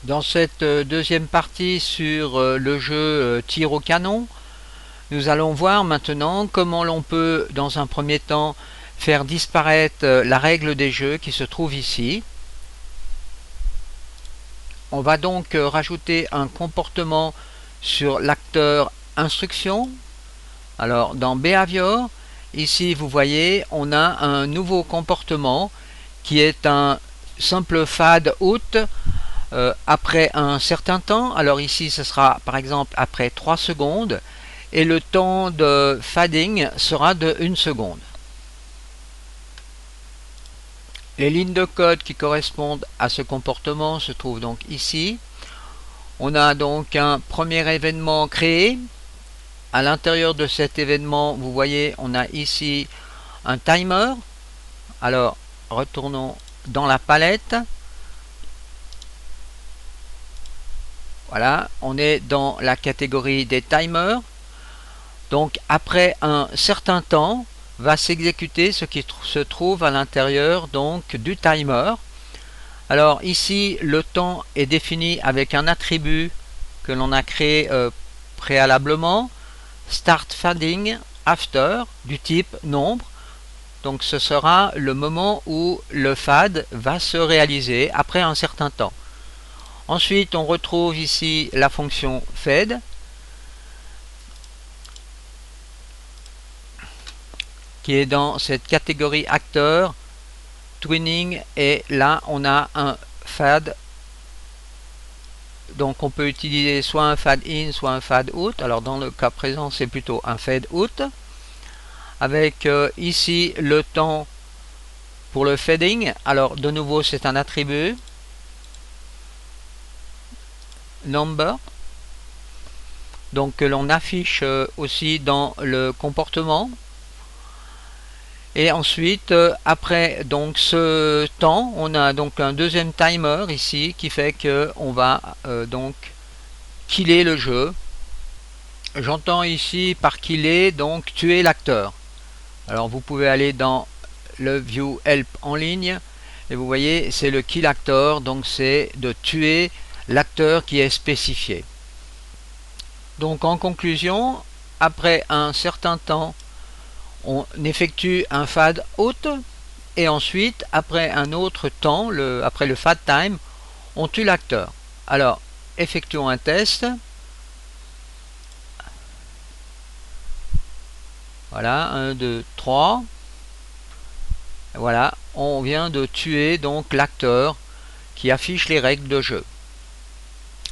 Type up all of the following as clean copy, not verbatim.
Dans cette deuxième partie sur le jeu tir au canon, nous allons voir maintenant comment l'on peut, dans un premier temps, faire disparaître la règle des jeux qui se trouve ici. On va donc rajouter un comportement sur l'acteur instruction. Alors dans Behavior, ici vous voyez, on a un nouveau comportement qui est un simple fade out après un certain temps. Alors ici ce sera par exemple après 3 secondes et le temps de fading sera de 1 seconde. Les lignes de code qui correspondent à ce comportement se trouvent donc ici. On a donc un premier événement créé. À l'intérieur de cet événement, vous voyez, on a ici un timer. Alors, retournons dans la palette. Voilà, on est dans la catégorie des timers. Donc, après un certain temps, va s'exécuter ce qui se trouve à l'intérieur donc du timer. Alors ici, le temps est défini avec un attribut que l'on a créé préalablement, start fading after, du type nombre. Donc ce sera le moment où le fade va se réaliser après un certain temps. Ensuite, on retrouve ici la fonction fade, qui est dans cette catégorie acteur, twinning, et là on a un fade. Donc on peut utiliser soit un fade in, soit un fade out. Alors dans le cas présent, c'est plutôt un fade out. Avec ici le temps pour le fading. Alors de nouveau, c'est un attribut. Number. Donc que l'on affiche aussi dans le comportement. Et ensuite, après donc ce temps, on a donc un deuxième timer ici qui fait que on va donc killer le jeu. J'entends ici par killer donc tuer l'acteur. Alors vous pouvez aller dans le view help en ligne et vous voyez c'est le kill actor, donc c'est de tuer l'acteur qui est spécifié. Donc en conclusion, après un certain temps, on effectue un fade out et ensuite après un autre temps, après le fade time, on tue l'acteur. Alors effectuons un test. Voilà, 1, 2, 3. Voilà, on vient de tuer donc l'acteur qui affiche les règles de jeu.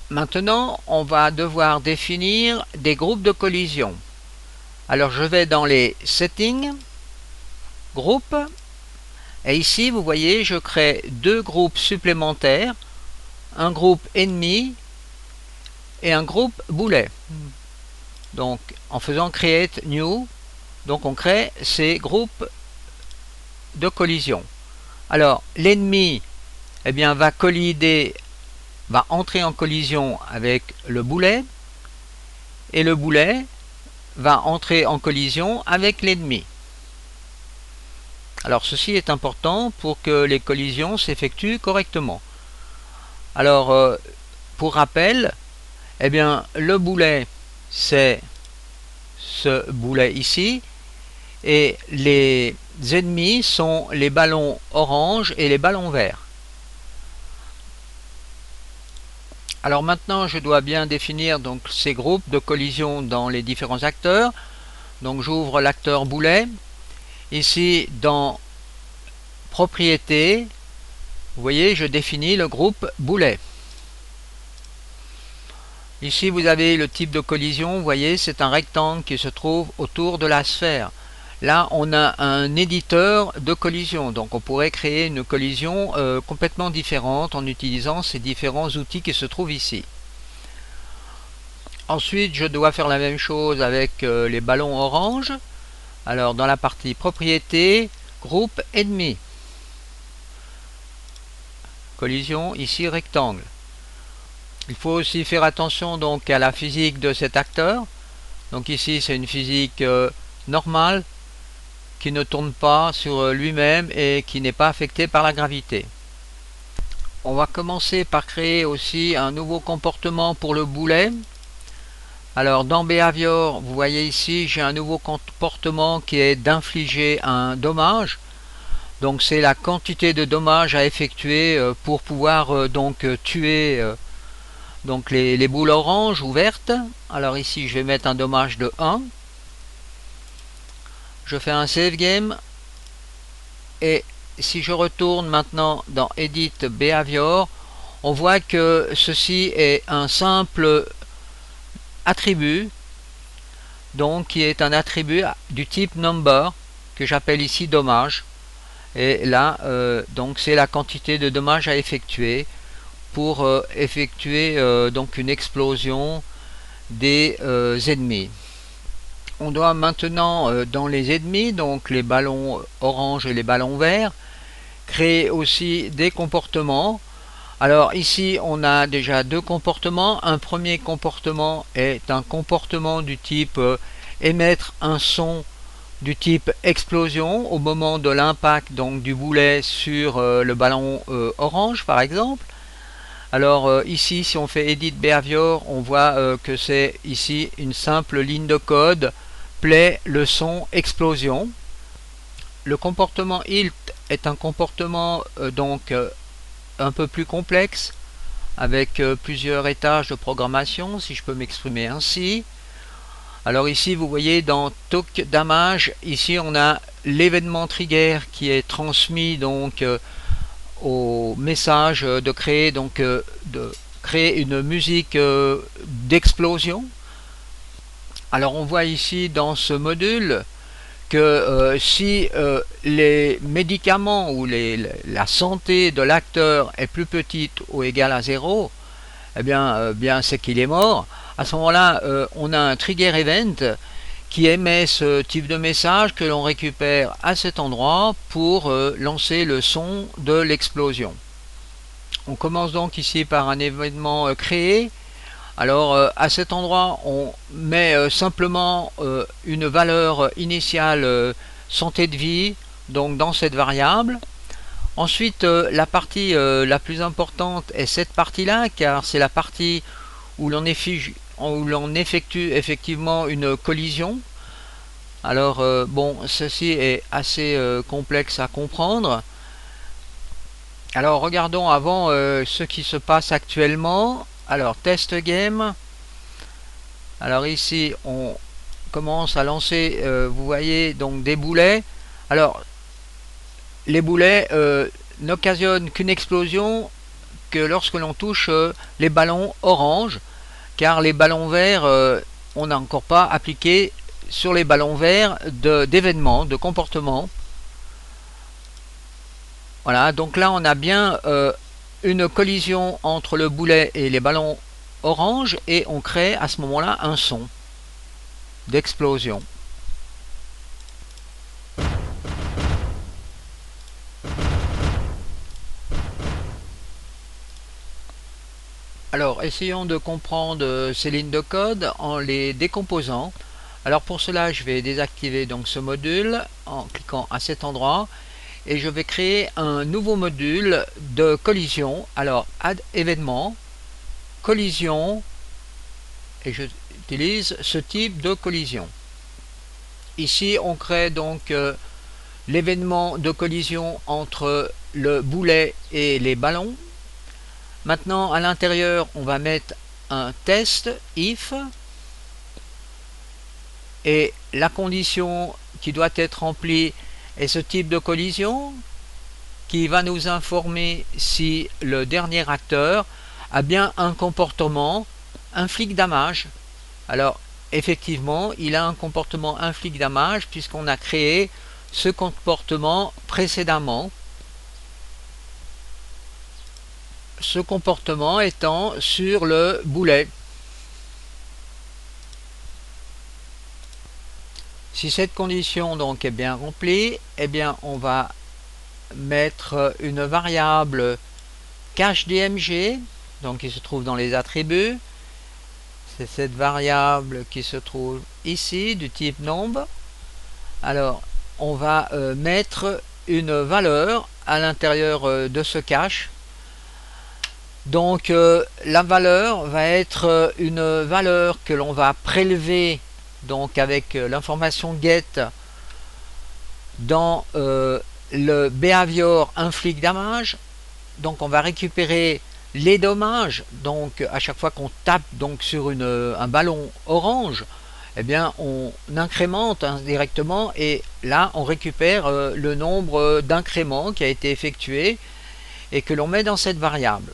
Maintenant, on va devoir définir des groupes de collision. Alors je vais dans les settings, groupes, et ici vous voyez je crée deux groupes supplémentaires, un groupe ennemi et un groupe boulet. Donc en faisant create new, donc on crée ces groupes de collision. Alors l'ennemi eh bien, va entrer en collision avec le boulet et le boulet va entrer en collision avec l'ennemi. Alors ceci est important pour que les collisions s'effectuent correctement. Alors pour rappel, eh bien le boulet c'est ce boulet ici et les ennemis sont les ballons orange et les ballons verts. Alors maintenant je dois bien définir donc ces groupes de collision dans les différents acteurs. Donc j'ouvre l'acteur boulet. Ici dans propriétés, vous voyez je définis le groupe boulet. Ici vous avez le type de collision, vous voyez c'est un rectangle qui se trouve autour de la sphère. Là on a un éditeur de collision, donc on pourrait créer une collision complètement différente en utilisant ces différents outils qui se trouvent ici. Ensuite je dois faire la même chose avec les ballons orange. Alors dans la partie propriété, groupe ennemi. Collision ici rectangle. Il faut aussi faire attention donc à la physique de cet acteur. Donc ici c'est une physique normale qui ne tourne pas sur lui-même et qui n'est pas affectée par la gravité. on va commencer par créer aussi un nouveau comportement pour le boulet. Alors dans Behavior, vous voyez ici, j'ai un nouveau comportement qui est d'infliger un dommage. Donc c'est la quantité de dommages à effectuer pour pouvoir tuer donc les boules oranges ou vertes. Alors ici je vais mettre un dommage de 1. Je fais un save game. Et si je retourne maintenant dans Edit Behavior, on voit que ceci est un simple attribut, donc qui est un attribut du type number que j'appelle ici dommage. Et là, donc c'est la quantité de dommages à effectuer pour effectuer donc une explosion des ennemis. On doit maintenant dans les ennemis, donc les ballons orange et les ballons verts, créer aussi des comportements. Alors ici on a déjà deux comportements. Un premier comportement est un comportement du type émettre un son du type explosion au moment de l'impact donc du boulet sur le ballon orange par exemple. Alors ici si on fait Edit Behavior, on voit que c'est ici une simple ligne de code play le son explosion. Le comportement int est un comportement un peu plus complexe avec plusieurs étages de programmation, si je peux m'exprimer ainsi. Alors ici vous voyez dans Talk Damage, ici on a l'événement trigger qui est transmis donc au message de créer une musique d'explosion. Alors on voit ici dans ce module que si les médicaments ou la santé de l'acteur est plus petite ou égale à 0, eh bien c'est qu'il est mort. À ce moment-là, on a un trigger event qui émet ce type de message que l'on récupère à cet endroit pour lancer le son de l'explosion. On commence donc ici par un événement créé. Alors à cet endroit on met simplement une valeur initiale santé de vie donc dans cette variable. Ensuite la partie la plus importante est cette partie là, car c'est la partie où l'on effectue effectivement une collision. Alors bon, ceci est assez complexe à comprendre. Alors regardons avant ce qui se passe actuellement. Alors test game. Alors ici on commence à lancer, vous voyez donc des boulets. Alors les boulets n'occasionnent qu'une explosion que lorsque l'on touche les ballons orange, car les ballons verts on n'a encore pas appliqué sur les ballons verts d'événements, de comportement. Voilà, donc là on a bien une collision entre le boulet et les ballons orange et on crée à ce moment-là un son d'explosion. Alors essayons de comprendre ces lignes de code en les décomposant. Alors pour cela je vais désactiver donc ce module en cliquant à cet endroit et je vais créer un nouveau module de collision. Alors add événement, collision, et j'utilise ce type de collision. Ici on crée donc l'événement de collision entre le boulet et les ballons. Maintenant à l'intérieur on va mettre un test if et la condition qui doit être remplie est ce type de collision qui va nous informer si le dernier acteur a bien un comportement inflict damage. Alors effectivement il a un comportement inflict damage puisqu'on a créé ce comportement précédemment, ce comportement étant sur le boulet. Si cette condition donc est bien remplie, eh bien on va mettre une variable cache DMG donc qui se trouve dans les attributs. C'est cette variable qui se trouve ici du type number. Alors on va mettre une valeur à l'intérieur de ce cache. Donc la valeur va être une valeur que l'on va prélever donc avec l'information get dans le behavior inflict damage. Donc on va récupérer les dommages. Donc à chaque fois qu'on tape donc sur un ballon orange, eh bien on incrémente indirectement et là on récupère le nombre d'incréments qui a été effectué et que l'on met dans cette variable.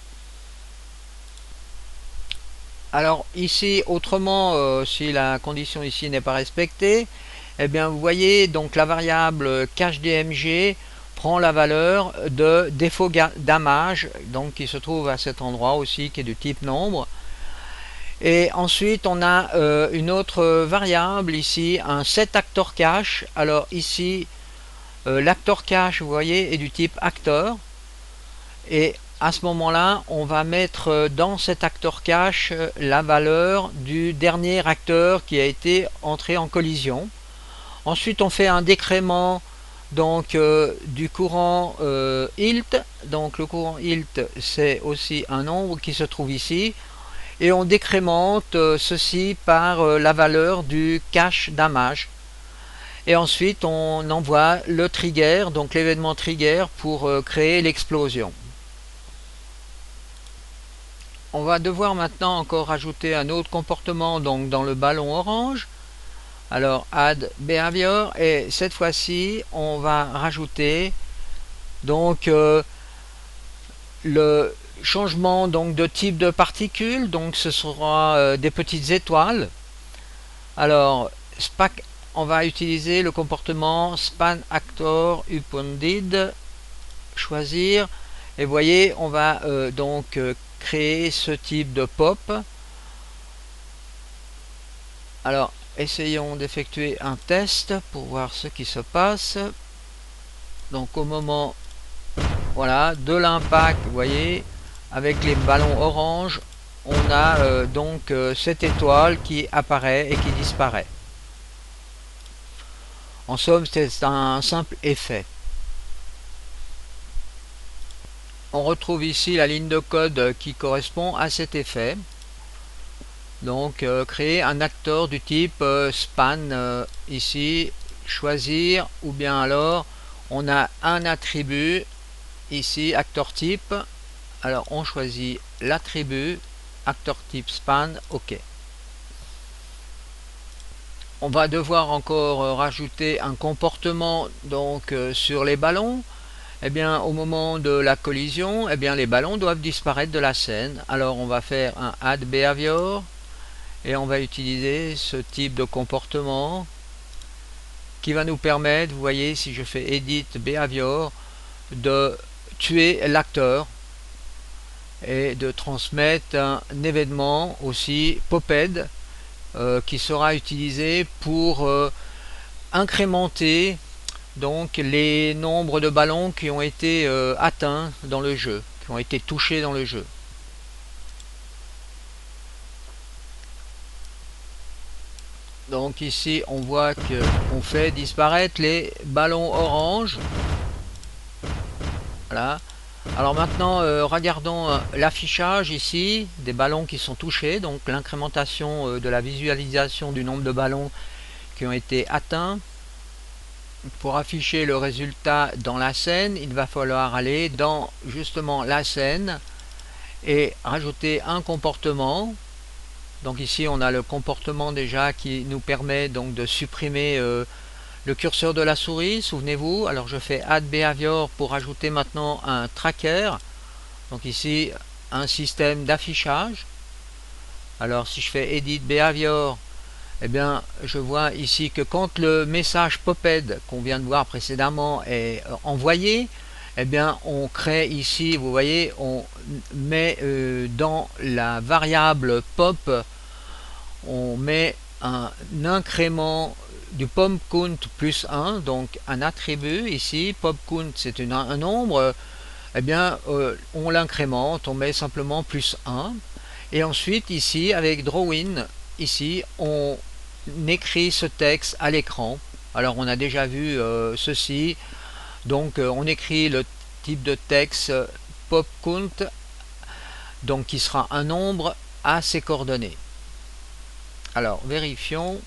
Alors ici, autrement, si la condition ici n'est pas respectée, eh bien vous voyez donc la variable cache-dmg prend la valeur de défaut damage, donc qui se trouve à cet endroit aussi, qui est du type nombre. Et ensuite on a une autre variable ici, un setActorCache. Alors ici, l'actor cache, vous voyez, est du type acteur. Et à ce moment-là, on va mettre dans cet acteur cache la valeur du dernier acteur qui a été entré en collision. Ensuite, on fait un décrément donc du courant int. Donc le courant int, c'est aussi un nombre qui se trouve ici. Et on décrémente ceci par la valeur du cache damage. Et ensuite, on envoie le trigger, donc l'événement trigger pour créer l'explosion. On va devoir maintenant encore ajouter un autre comportement donc dans le ballon orange. Alors add behavior, et cette fois-ci on va rajouter donc le changement donc de type de particules. Donc ce sera des petites étoiles. Alors on va utiliser le comportement span actor uponded, choisir, et vous voyez on va donc créer ce type de pop. Alors essayons d'effectuer un test pour voir ce qui se passe. Donc au moment voilà de l'impact, vous voyez, avec les ballons orange, on a donc cette étoile qui apparaît et qui disparaît. En somme, c'est un simple effet. On retrouve ici la ligne de code qui correspond à cet effet. Donc créer un acteur du type span ici, choisir, ou bien alors on a un attribut ici, acteur type. Alors on choisit l'attribut acteur type span, ok. On va devoir encore rajouter un comportement donc sur les ballons. Eh bien au moment de la collision, eh bien les ballons doivent disparaître de la scène. Alors on va faire un add behavior et on va utiliser ce type de comportement qui va nous permettre, vous voyez, si je fais edit behavior, de tuer l'acteur et de transmettre un événement aussi poped qui sera utilisé pour incrémenter donc les nombres de ballons qui ont été atteints dans le jeu, qui ont été touchés dans le jeu. Donc ici on voit qu'on fait disparaître les ballons orange. Voilà. Alors maintenant regardons l'affichage ici des ballons qui sont touchés, donc l'incrémentation de la visualisation du nombre de ballons qui ont été atteints. Pour afficher le résultat dans la scène, il va falloir aller dans justement la scène et rajouter un comportement. Donc ici on a le comportement déjà qui nous permet donc de supprimer le curseur de la souris, souvenez-vous. Alors je fais add behavior pour ajouter maintenant un tracker. Donc ici un système d'affichage. Alors si je fais edit behavior, eh bien je vois ici que quand le message poped qu'on vient de voir précédemment est envoyé, eh bien on crée ici, vous voyez, on met dans la variable pop, on met un incrément du pop count plus 1, donc un attribut ici, pop count c'est un nombre, eh bien on l'incrémente, on met simplement plus 1, et ensuite ici avec drawin, ici on écrit ce texte à l'écran. Alors on a déjà vu ceci, donc on écrit le type de texte pop count donc qui sera un nombre à ses coordonnées. Alors vérifions.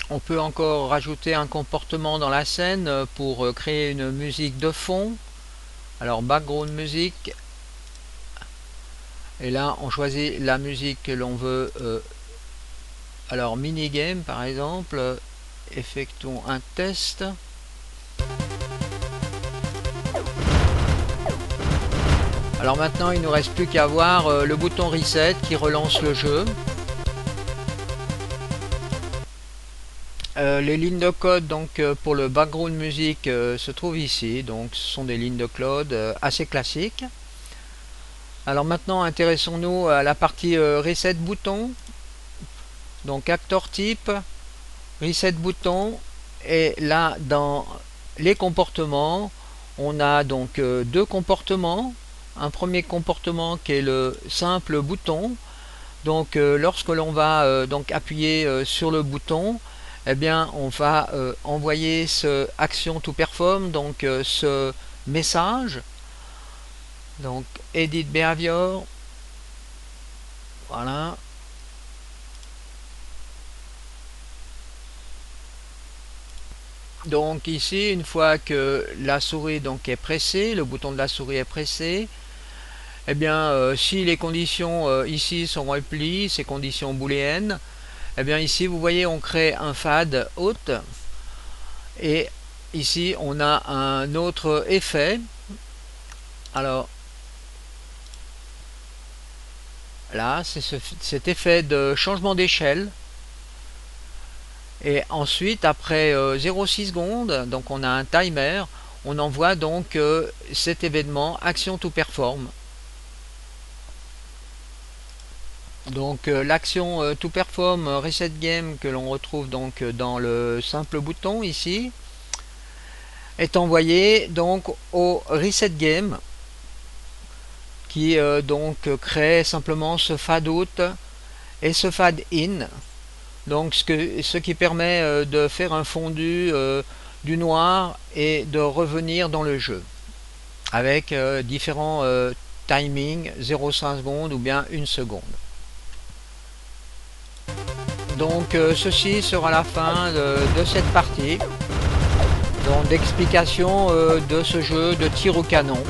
On peut encore rajouter un comportement dans la scène pour créer une musique de fond. Alors background music, et là on choisit la musique que l'on veut. Alors minigame par exemple, effectuons un test. Alors maintenant il ne nous reste plus qu'à voir le bouton reset qui relance le jeu. Les lignes de code donc pour le background music se trouvent ici, donc ce sont des lignes de code assez classiques. Alors maintenant intéressons-nous à la partie reset bouton. Donc acteur type, reset bouton, et là dans les comportements on a donc deux comportements. Un premier comportement qui est le simple bouton. Donc lorsque l'on va donc appuyer sur le bouton, eh bien on va envoyer ce action to perform, donc ce message. Donc edit behavior, voilà. Donc ici, une fois que la souris donc est pressée, le bouton de la souris est pressé, eh bien si les conditions ici sont remplies, ces conditions booléennes, eh bien ici vous voyez on crée un fade haute, et ici on a un autre effet. Alors là c'est cet effet de changement d'échelle, et ensuite après 0,6 secondes, donc on a un timer, on envoie donc cet événement action to perform. Donc l'action to perform reset game que l'on retrouve donc dans le simple bouton ici est envoyé donc au reset game, qui donc crée simplement ce fade out et ce fade in, donc ce qui permet de faire un fondu du noir et de revenir dans le jeu avec différents timings, 0,5 secondes ou bien 1 seconde. Donc ceci sera la fin de cette partie d'explication de ce jeu de tir au canon.